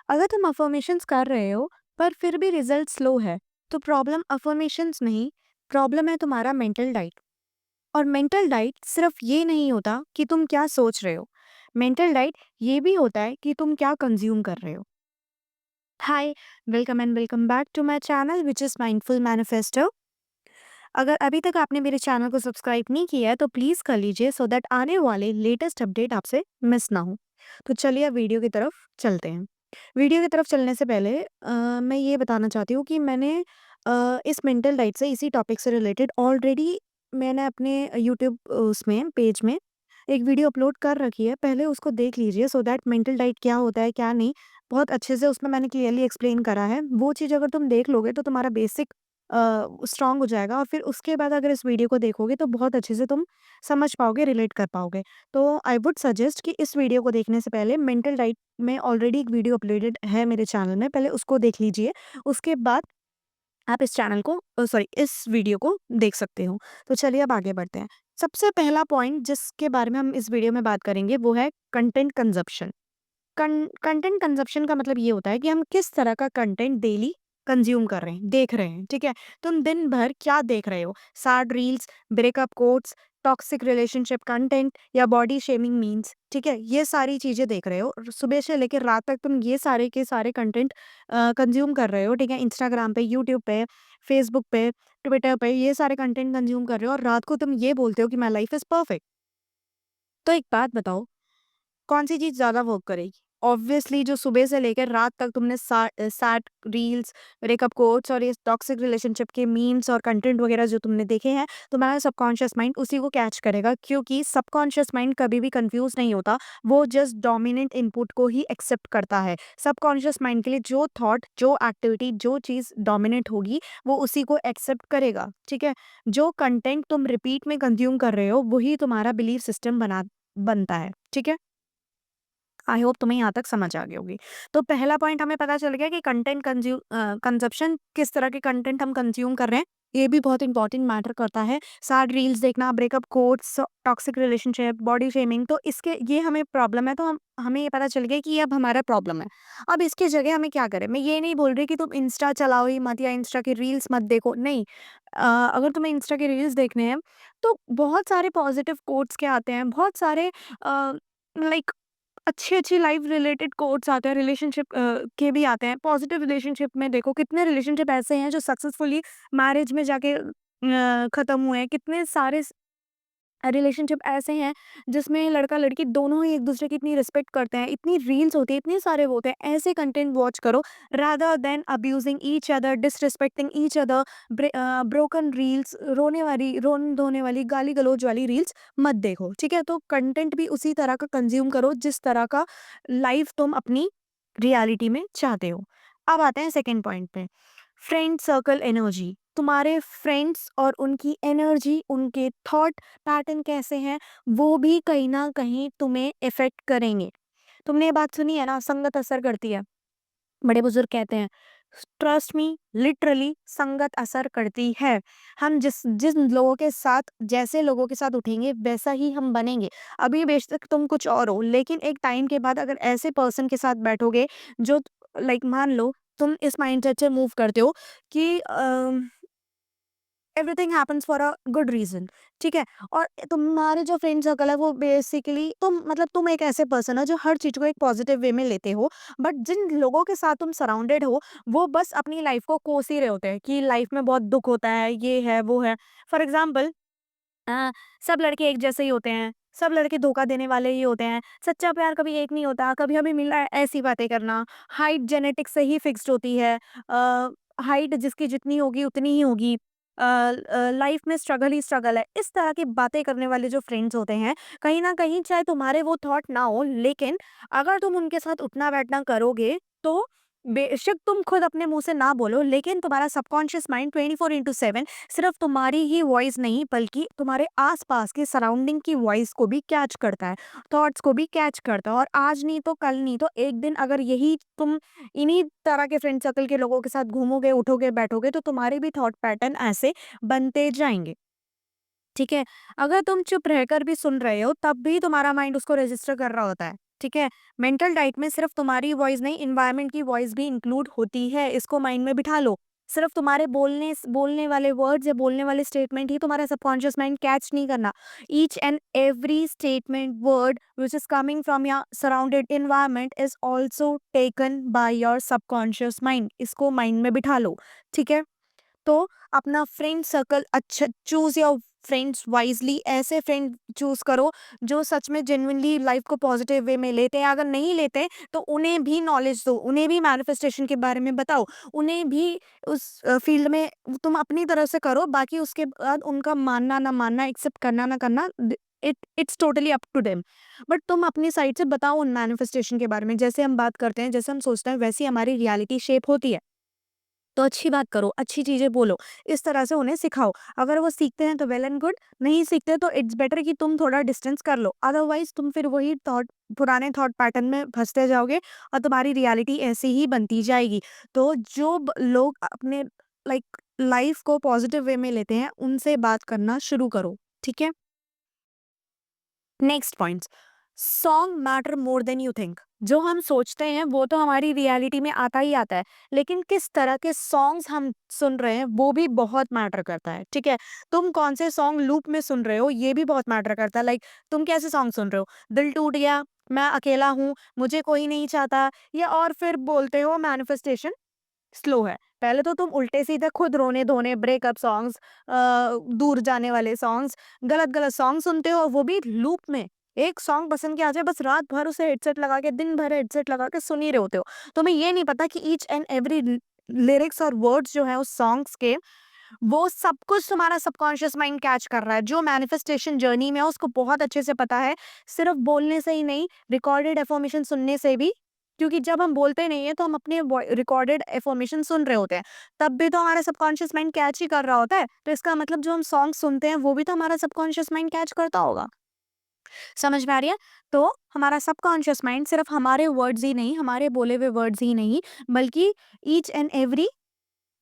अगर तुम अफर्मेशंस कर रहे हो पर फिर भी रिजल्ट स्लो है तो प्रॉब्लम अफर्मेशंस नहीं, प्रॉब्लम है तुम्हारा मेंटल डाइट। और मेंटल डाइट सिर्फ ये नहीं होता कि तुम क्या सोच रहे हो, मेंटल डाइट ये भी होता है कि तुम क्या कंज्यूम कर रहे हो। Hi, welcome and welcome back to my channel which is mindful manifesto. अगर अभी तक आपने मेरे चैनल को सब्सक्राइब नहीं किया है तो प्लीज़ कर लीजिए सो दैट आने वाले लेटेस्ट अपडेट आपसे मिस ना हो। तो चलिए अब वीडियो की तरफ चलते हैं। वीडियो की तरफ चलने से पहले मैं ये बताना चाहती हूँ कि मैंने इस मेंटल डाइट से इसी टॉपिक से रिलेटेड ऑलरेडी मैंने अपने यूट्यूब उसमें पेज में एक वीडियो अपलोड कर रखी है। पहले उसको देख लीजिए सो दैट मेंटल डाइट क्या होता है, क्या नहीं, बहुत अच्छे से उसमें मैंने क्लियरली एक्सप्लेन करा है। वो चीज़ अगर तुम देख लोगे तो तुम्हारा बेसिक स्ट्रॉन्ग हो जाएगा और फिर उसके बाद अगर इस वीडियो को देखोगे तो बहुत अच्छे से तुम समझ पाओगे, रिलेट कर पाओगे। तो आई वुड सजेस्ट कि इस वीडियो को देखने से पहले मेंटल डाइट में ऑलरेडी एक वीडियो अपलोडेड है मेरे चैनल में, पहले उसको देख लीजिए। उसके बाद आप इस चैनल को सॉरी इस वीडियो को देख सकते हो। तो चलिए अब आगे बढ़ते हैं। सबसे पहला पॉइंट जिसके बारे में हम इस वीडियो में बात करेंगे वो है कंटेंट कंज़प्शन। कंटेंट कंजप्शन का मतलब ये होता है कि हम किस तरह का कंटेंट डेली कंज्यूम कर रहे हैं, देख रहे हैं, ठीक है? तुम दिन भर क्या देख रहे हो? Sad reels, breakup quotes, toxic relationship content या बॉडी शेमिंग मीम्स, ठीक है? ये सारी चीज़ें देख रहे हो और सुबह से लेकर रात तक तुम ये सारे के सारे कंटेंट कंज्यूम कर रहे हो, ठीक है? इंस्टाग्राम पे, यूट्यूब पे, फेसबुक पे, ट्विटर पे ये सारे कंटेंट कंज्यूम कर रहे हो और रात को तुम ये बोलते हो कि माय लाइफ इज़ परफेक्ट। तो एक बात बताओ, कौन-सी चीज़ ज़्यादा वर्क करेगी? ऑब्वियसली जो सुबह से लेकर रात तक तुमने सैड रील्स, ब्रेकअप कोट्स और ये टॉक्सिक रिलेशनशिप के मीम्स और कंटेंट वगैरह जो तुमने देखे हैं, तुम्हारा सबकॉन्शियस माइंड उसी को कैच करेगा क्योंकि सबकॉन्शियस माइंड कभी भी कन्फ्यूज़ नहीं होता, वो जस्ट डोमिनेंट इनपुट को ही एक्सेप्ट करता है। सबकॉन्शियस माइंड के लिए जो थॉट, जो एक्टिविटी, जो चीज़ डोमिनेंट होगी, वो उसी को एक्सेप्ट करेगा, ठीक है? जो कंटेंट तुम रिपीट में कंज़्यूम कर रहे हो, वही तुम्हारा बिलीफ सिस्टम बनता है, ठीक है? आई होप तुम्हें यहाँ तक समझ आ गई होगी। तो पहला पॉइंट हमें पता चल गया कि कंज़प्शन किस तरह के कंटेंट हम कंज़्यूम कर रहे हैं, ये भी बहुत इंपॉर्टेंट मैटर करता है। सैड रील्स देखना, breakup quotes, toxic relationship, body shaming, तो इसके ये हमें प्रॉब्लम है तो हम हमें ये पता चल गया कि ये अब हमारा प्रॉब्लम है। अब इसकी जगह हमें क्या करें? मैं ये नहीं बोल रही कि तुम इंस्टा चलाओ ही मत या इंस्टा की रील्स मत देखो, नहीं। अगर तुम्हें इंस्टा की रील्स देखने हैं, तो बहुत सारे पॉज़िटिव कोट्स के आते हैं, बहुत सारे लाइक अच्छी-अच्छी लाइफ रिलेटेड कोट्स आते हैं, रिलेशनशिप के भी आते हैं। पॉजिटिव रिलेशनशिप में देखो कितने रिलेशनशिप ऐसे हैं जो सक्सेसफुली मैरिज में जाके खत्म हुए हैं। कितने सारे रिलेशनशिप ऐसे हैं जिसमें लड़का-लड़की दोनों ही एक-दूसरे की इतनी रिस्पेक्ट करते हैं, इतनी रील्स होती है, इतने सारे वो होते हैं। ऐसे कंटेंट वॉच करो rather than abusing each other, disrespecting each other, broken reels, रोने-धोने वाली, गाली-गलौज वाली रील्स मत देखो, ठीक है? तो कंटेंट भी उसी तरह का कंज़्यूम करो जिस तरह का लाइफ तुम अपनी रियलिटी में चाहते हो। अब आते हैं सेकंड पॉइंट पे। फ्रेंड सर्कल एनर्जी, तुम्हारे फ्रेंड्स और उनकी एनर्जी, उनके थॉट पैटर्न कैसे हैं, वो भी कहीं न कहीं तुम्हें इफ़ेक्ट करेंगे। तुमने ये बात सुनी है ना, संगत असर करती है। बड़े बुजुर्ग कहते हैं, ट्रस्ट मी, लिटरली संगत असर करती है। हम जिन लोगों के साथ, जैसे लोगों के साथ उठेंगे वैसा ही हम बनेंगे। अभी बेशक तुम कुछ और हो, लेकिन एक टाइम के बाद अगर ऐसे पर्सन के साथ बैठोगे जो लाइक मान लो तुम इस माइंडसेट से मूव करते हो कि everything happens for a good reason, ठीक है? और तुम्हारे जो फ्रेंड सर्कल है वो बेसिकली तुम एक ऐसे पर्सन हो जो हर चीज को एक पॉजिटिव वे में लेते हो। बट जिन लोगों के साथ तुम सराउंडेड हो वो बस अपनी लाइफ को कोस ही रहे होते हैं कि लाइफ में बहुत दुख होता है, ये है वो है। फॉर एग्जाम्पल, सब लड़के एक जैसे ही होते हैं, सब लड़के धोखा देने वाले ही होते हैं, सच्चा प्यार कभी एक नहीं होता, कभी हमें मिला है, ऐसी बातें करना, हाइट जेनेटिक्स से ही फिक्स्ड होती है, हाइट जिसकी जितनी होगी उतनी ही होगी, लाइफ में स्ट्रगल ही स्ट्रगल है, इस तरह की बातें करने वाले जो फ्रेंड्स होते हैं, कहीं ना कहीं चाहे तुम्हारे वो थॉट ना हो, लेकिन अगर तुम उनके साथ उठना बैठना करोगे तो बेशक तुम खुद अपने मुंह से ना बोलो, लेकिन तुम्हारा सबकॉन्शियस माइंड 24/7 सिर्फ तुम्हारी ही वॉइस नहीं बल्कि तुम्हारे आसपास के सराउंडिंग की वॉइस को भी कैच करता है, थॉट्स को भी कैच करता है। और आज नहीं तो कल नहीं तो एक दिन अगर यही तुम इन्हीं तरह के फ्रेंड सर्कल के लोगों के साथ घूमोगे, उठोगे, बैठोगे तो तुम्हारे भी थॉट पैटर्न ऐसे बनते जाएंगे। ठीक है? अगर तुम चुप रहकर भी सुन रहे हो, तब भी तुम्हारा माइंड उसको रजिस्टर कर रहा होता है, ठीक है? मेंटल डाइट में सिर्फ तुम्हारी वॉइस नहीं, एनवायरनमेंट की वॉइस भी इंक्लूड होती है, इसको माइंड में बिठा लो। सिर्फ तुम्हारे बोलने वाले वर्ड्स या बोलने वाले स्टेटमेंट ही तुम्हारा सबकॉन्शियस माइंड कैच नहीं करना। Each and every statement, word which is coming from your surrounded environment is also taken by your subconscious mind, इसको माइंड में बिठा लो, ठीक है? तो अपना फ्रेंड सर्कल अच्छा, चूज योर फ्रेंड्स वाइजली। ऐसे फ्रेंड चूज करो जो सच में जेन्युइनली लाइफ को पॉजिटिव वे में लेते हैं। अगर नहीं लेते तो उन्हें भी नॉलेज दो, उन्हें भी मैनिफेस्टेशन के बारे में बताओ, उन्हें भी उस फील्ड में तुम अपनी तरह से करो। बाकी उसके बाद उनका मानना ना मानना, एक्सेप्ट करना ना करना, it's totally up to them. But तुम अपनी साइड से बताओ उन मैनिफेस्टेशन के बारे में। जैसे हम बात करते हैं, जैसे हम सोचते हैं, वैसी हमारी रियलिटी शेप होती है। तो अच्छी बात करो, अच्छी चीज़ें बोलो, इस तरह से उन्हें सिखाओ। अगर वो सीखते हैं तो वेल एंड गुड, नहीं सीखते तो इट्स बेटर कि तुम थोड़ा डिस्टेंस कर लो। अदरवाइज़ तुम फिर वही पुराने थॉट पैटर्न में फँसते जाओगे और तुम्हारी रियलिटी ऐसी ही बनती जाएगी। तो जो लोग अपने लाइक लाइफ को पॉजिटिव वे में लेते हैं, उनसे बात करना शुरू करो, ठीक है? Next points, song matter more than you think. जो हम सोचते हैं वो तो हमारी रियलिटी में आता ही आता है, लेकिन किस तरह के सॉन्ग्स हम सुन रहे हैं वो भी बहुत मैटर करता है, ठीक है? तुम कौन से सॉन्ग लूप में सुन रहे हो ये भी बहुत मैटर करता है। लाइक तुम कैसे सॉन्ग सुन रहे हो, दिल टूट गया, मैं अकेला हूँ, मुझे कोई नहीं चाहता, या और फिर बोलते हो मैनिफेस्टेशन स्लो है। पहले तो तुम उल्टे सीधे खुद रोने-धोने, ब्रेकअप सॉन्ग्स, दूर जाने वाले सॉन्ग्स, गलत-गलत सॉन्ग सुनते हो, वो भी लूप में। एक सॉन्ग पसंद किया जाए, बस रात भर उसे हेडसेट लगा के, दिन भर हेडसेट लगा के सुन ही रहे होते हो। तुम्हें ये नहीं पता कि ईच एंड एवरी लिरिक्स और वर्ड्स जो हैं उस सॉन्ग्स के, वो सब कुछ तुम्हारा सबकॉन्शियस माइंड कैच कर रहा है। जो मैनिफेस्टेशन जर्नी में है उसको बहुत अच्छे से पता है, सिर्फ बोलने से ही नहीं, रिकॉर्डेड अफर्मेशन सुनने से भी। क्योंकि जब हम बोलते नहीं है तो हम अपने रिकॉर्डेड अफर्मेशन सुन रहे होते हैं, तब भी तो हमारा सबकॉन्शियस माइंड कैच ही कर रहा होता है। तो इसका मतलब जो हम सॉन्ग सुनते हैं वो भी तो हमारा सबकॉन्शियस माइंड कैच करता होगा। समझ में आ रही है? तो हमारा सबकॉन्शियस माइंड सिर्फ हमारे वर्ड्स ही नहीं, हमारे बोले हुए वर्ड्स ही नहीं, बल्कि ईच एंड एवरी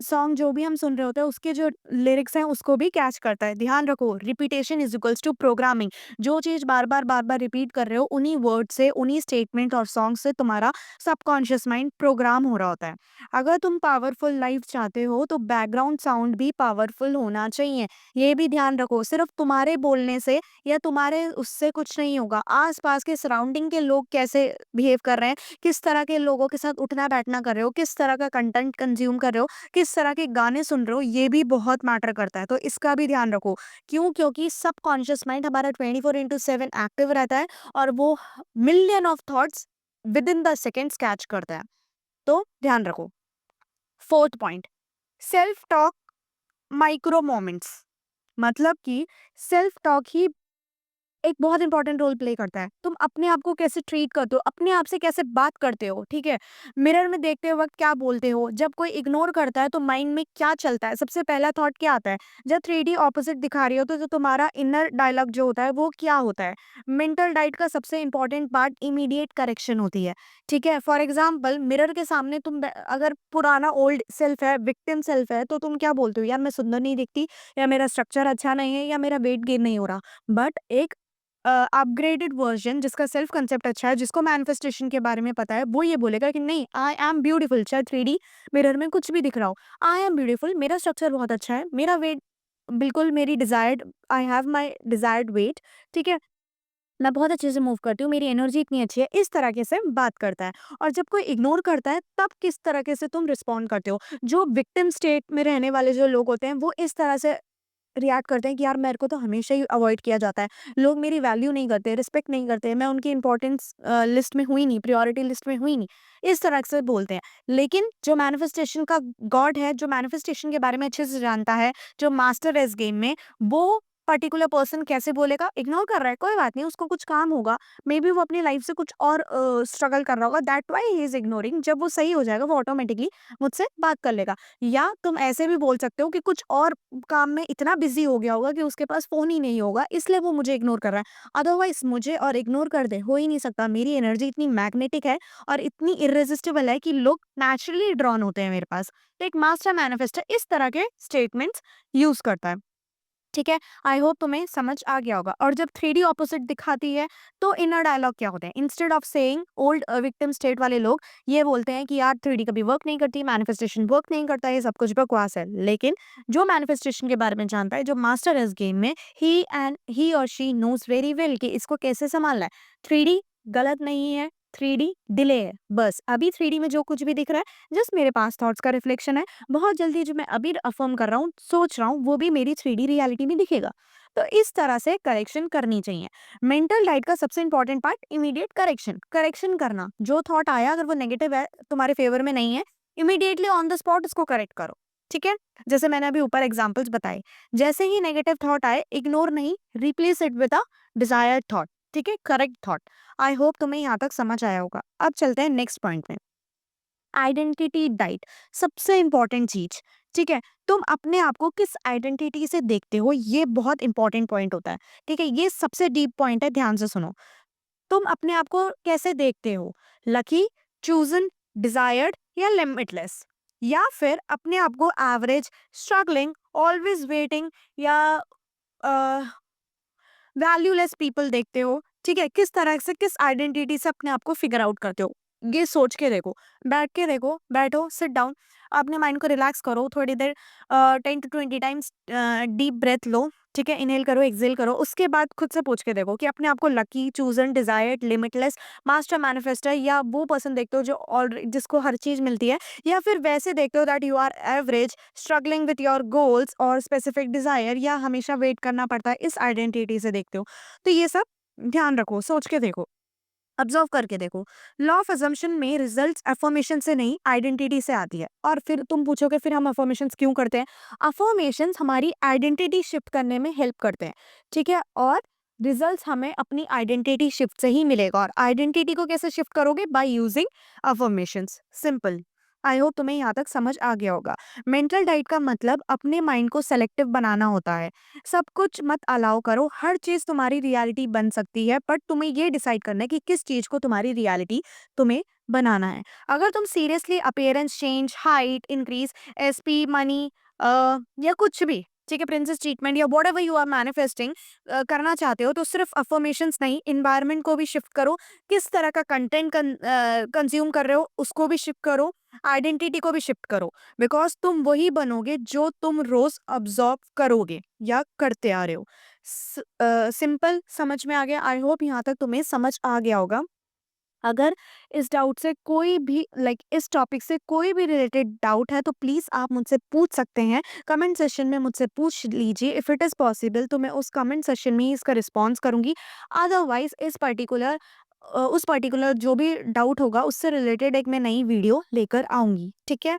सॉन्ग जो भी हम सुन रहे होते हैं उसके जो लिरिक्स हैं उसको भी कैच करता है। ध्यान रखो, repetition is equals to programming. जो चीज बार बार रिपीट कर रहे हो, उन्हीं वर्ड से, उन्हीं स्टेटमेंट और सॉन्ग से तुम्हारा सबकॉन्शियस माइंड प्रोग्राम हो रहा होता है। अगर तुम पावरफुल लाइफ चाहते हो तो बैकग्राउंड साउंड भी पावरफुल होना चाहिए। ये भी ध्यान रखो, सिर्फ तुम्हारे बोलने से या तुम्हारे उससे कुछ नहीं होगा। आसपास के सराउंडिंग के लोग कैसे बिहेव कर रहे हैं, किस तरह के लोगों के साथ उठना बैठना कर रहे हो, किस तरह का कंटेंट कंज्यूम कर रहे हो, किस तरह के गाने सुन रहे हो, ये भी बहुत मैटर करता है। तो इसका भी ध्यान रखो। क्यों? क्योंकि सबकॉन्शियस माइंड हमारा 24/7 एक्टिव रहता है और वो million of thoughts with in the seconds catch करता है। तो ध्यान रखो। Fourth point, self talk micro moments. मतलब कि सेल्फ टॉक ही एक बहुत इंपॉर्टेंट रोल प्ले करता है। तुम अपने आप को कैसे ट्रीट करते हो, अपने आप से कैसे बात करते हो, ठीक है? मिरर में देखते वक़्त क्या बोलते हो, जब कोई इग्नोर करता है तो माइंड में क्या चलता है, सबसे पहला थॉट क्या आता है? जब 3D ऑपोज़िट दिखा रही हो तो जो तुम्हारा इनर डायलॉग जो होता है वो क्या होता है? मेंटल डाइट का सबसे इम्पोर्टेंट पार्ट इमीडिएट करेक्शन होती है, ठीक है? फॉर एग्ज़ाम्पल, मिरर के सामने तुम अगर पुराना ओल्ड सेल्फ है, विक्टिम सेल्फ है, तो तुम क्या बोलते हो? यार मैं सुंदर नहीं दिखती, या मेरा स्ट्रक्चर अच्छा नहीं है, या मेरा वेट गेन नहीं हो रहा। बट एक अपग्रेडेड वर्जन जिसका सेल्फ कंसेप्ट अच्छा है, जिसको मैनिफेस्टेशन के बारे में पता है, वो ये बोलेगा कि नहीं, आई एम ब्यूटीफुल। चाहे 3D मिरर में कुछ भी दिख रहा हो, आई एम ब्यूटीफुल, मेरा स्ट्रक्चर बहुत अच्छा है, मेरा वेट बिल्कुल मेरी desired, I have my desired weight, ठीक है? मैं बहुत अच्छे से मूव करती हूँ, मेरी एनर्जी इतनी अच्छी है, इस तरीके से बात करता है। और जब कोई इग्नोर करता है तब किस तरीके से तुम रिस्पॉन्ड करते हो? जो विक्टिम स्टेट में रहने वाले जो लोग होते हैं वो इस तरह से रिएक्ट करते हैं कि यार मेरे को तो हमेशा ही अवॉइड किया जाता है। लोग मेरी वैल्यू नहीं करते, रिस्पेक्ट नहीं करते, मैं उनकी इम्पोर्टेंस लिस्ट में हुई नहीं, प्रायोरिटी लिस्ट में हुई नहीं। इस तरह से बोलते हैं। लेकिन जो मैनिफेस्टेशन का गॉड है, जो मैनिफेस्टेशन के बारे में अच्छे से जानता है, जो मास्टर है इस गेम में, वो पर्टिकुलर पर्सन कैसे बोलेगा? इग्नोर कर रहा है, कोई बात नहीं, उसको कुछ काम होगा, मेबी वो अपनी लाइफ से कुछ और स्ट्रगल कर रहा होगा, that why he is ignoring. जब वो सही हो जाएगा, वो ऑटोमेटिकली मुझसे बात कर लेगा। या तुम ऐसे भी बोल सकते हो कि कुछ और काम में इतना बिज़ी हो गया होगा कि उसके पास फ़ोन ही नहीं होगा, इसलिए वो मुझे इग्नोर कर रहा है। अदरवाइज़ मुझे और इग्नोर कर दे, हो ही नहीं सकता। मेरी एनर्जी इतनी मैग्नेटिक है और इतनी इर्रेसिस्टिबल है कि लोग नेचुरली ड्रॉन होते हैं मेरे पास। तो एक मास्टर मैनिफेस्टर इस तरह के स्टेटमेंट्स यूज़ करता है। ठीक है, आई होप तुम्हें समझ आ गया होगा। और जब 3D ऑपोजिट दिखाती है तो इनर डायलॉग क्या होते हैं? Instead of saying old victim state वाले लोग ये बोलते हैं कि यार 3D कभी वर्क नहीं करती, मैनिफेस्टेशन वर्क नहीं करता, ये सब कुछ बकवास है। लेकिन जो मैनिफेस्टेशन के बारे में जानता है, जो मास्टर है इस गेम में, ही और शी नोज वेरी वेल कि इसको कैसे संभालना है। 3D गलत नहीं है, 3D डिले है। बस अभी 3D में जो कुछ भी दिख रहा है जस्ट मेरे पास थॉट्स का रिफ्लेक्शन है। बहुत जल्दी जो मैं अभी अफ़र्म कर रहा हूँ, सोच रहा हूँ, वो भी मेरी 3D रियलिटी में दिखेगा। तो इस तरह से करेक्शन करनी चाहिए। मेंटल डाइट का सबसे important part immediate correction. Correction करना, जो थॉट आया अगर वो नेगेटिव है, तुम्हारे फेवर में नहीं है, इमीडिएटली ऑन द स्पॉट उसको करेक्ट करो। ठीक है? जैसे मैंने अभी ऊपर एग्जांपल्स बताए। जैसे ही नेगेटिव थॉट आए, इग्नोर नहीं, replace it with a desired thought. ठीक है? Correct thought. आई होप तुम्हें यहाँ तक समझ आया होगा। अब चलते हैं नेक्स्ट पॉइंट में। आइडेंटिटी डाइट, सबसे इंपॉर्टेंट चीज। ठीक है, तुम अपने आप को किस आइडेंटिटी से देखते हो, ये बहुत इंपॉर्टेंट पॉइंट होता है। ठीक है, ये सबसे डीप पॉइंट है, ध्यान से सुनो। तुम अपने आप को कैसे देखते हो? लकी, चूजन, डिजायर्ड या लिमिटलेस? या फिर अपने आप को एवरेज, स्ट्रगलिंग, ऑलवेज वेटिंग या वैल्यूलेस पीपल देखते हो? ठीक है, किस तरह से, किस आइडेंटिटी से अपने आप को फिगर आउट करते हो? ये सोच के देखो, बैठ के देखो, बैठो, सिट डाउन, अपने माइंड को रिलैक्स करो थोड़ी देर, 10 to 20 टाइम्स डीप ब्रेथ लो। ठीक है, इनहेल करो, एक्सहेल करो, उसके बाद खुद से पूछ के देखो कि अपने आप को lucky, chosen, desired, limitless, master, manifester या वो पर्सन देखते हो जो ऑलरेडी, जिसको हर चीज मिलती है, या फिर वैसे देखते हो that you are average, struggling with your goals और स्पेसिफिक डिजायर, या हमेशा वेट करना पड़ता है, इस आइडेंटिटी से देखते हो? तो ये सब ध्यान रखो, सोच के देखो, ऑब्जर्व करके देखो। लॉ ऑफ अजम्पशन में रिजल्ट्स अफर्मेशन से नहीं, आइडेंटिटी से आती है। और फिर तुम पूछोगे फिर हम अफर्मेशंस क्यों करते हैं? अफर्मेशंस हमारी आइडेंटिटी शिफ्ट करने में हेल्प करते हैं। ठीक है, और रिजल्ट्स हमें अपनी आइडेंटिटी शिफ्ट से ही मिलेगा। और आइडेंटिटी को कैसे शिफ्ट करोगे? By using affirmations, simple. I hope तुम्हें यहाँ तक समझ आ गया होगा। मेंटल डाइट का मतलब अपने माइंड को सेलेक्टिव बनाना होता है। सब कुछ मत अलाउ करो, हर चीज़ तुम्हारी रियलिटी बन सकती है, बट तुम्हें ये डिसाइड करना है कि किस चीज़ को तुम्हारी रियलिटी तुम्हें बनाना है। अगर तुम seriously appearance change, height increase, SP, money या कुछ भी, ठीक है, प्रिंसेस ट्रीटमेंट या व्हाटएवर यू आर मैनिफेस्टिंग करना चाहते हो, तो सिर्फ अफर्मेशंस नहीं, इन्वायरमेंट को भी शिफ्ट करो। किस तरह का कंटेंट कंज्यूम कर रहे हो उसको भी शिफ्ट करो, आइडेंटिटी को भी शिफ्ट करो। बिकॉज तुम वही बनोगे जो तुम रोज ऑब्जर्व करोगे या करते आ रहे हो। सिंपल, समझ में आ गया? आई होप यहाँ तक तुम्हें समझ आ गया होगा। अगर इस डाउट से कोई भी, इस टॉपिक से कोई भी रिलेटेड डाउट है तो प्लीज़ आप मुझसे पूछ सकते हैं। कमेंट सेशन में मुझसे पूछ लीजिए। इफ़ इट इज़ पॉसिबल तो मैं उस कमेंट सेशन में ही इसका रिस्पॉन्स करूँगी। अदरवाइज़ उस पर्टिकुलर जो भी डाउट होगा उससे रिलेटेड एक मैं नई वीडियो लेकर आऊँगी। ठीक है?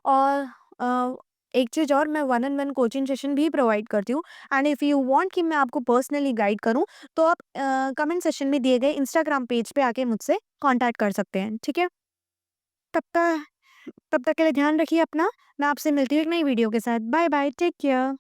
और अ, एक चीज़ और, मैं 1-on-1 कोचिंग सेशन भी प्रोवाइड करती हूँ। एंड इफ़ यू वांट कि मैं आपको पर्सनली गाइड करूँ तो आप कमेंट सेशन में दिए गए इंस्टाग्राम पेज पे आके मुझसे कांटेक्ट कर सकते हैं। ठीक है? तब तक तब तक के लिए ध्यान रखिए अपना। मैं आपसे मिलती हूँ एक नई वीडियो के साथ। Bye bye, take care.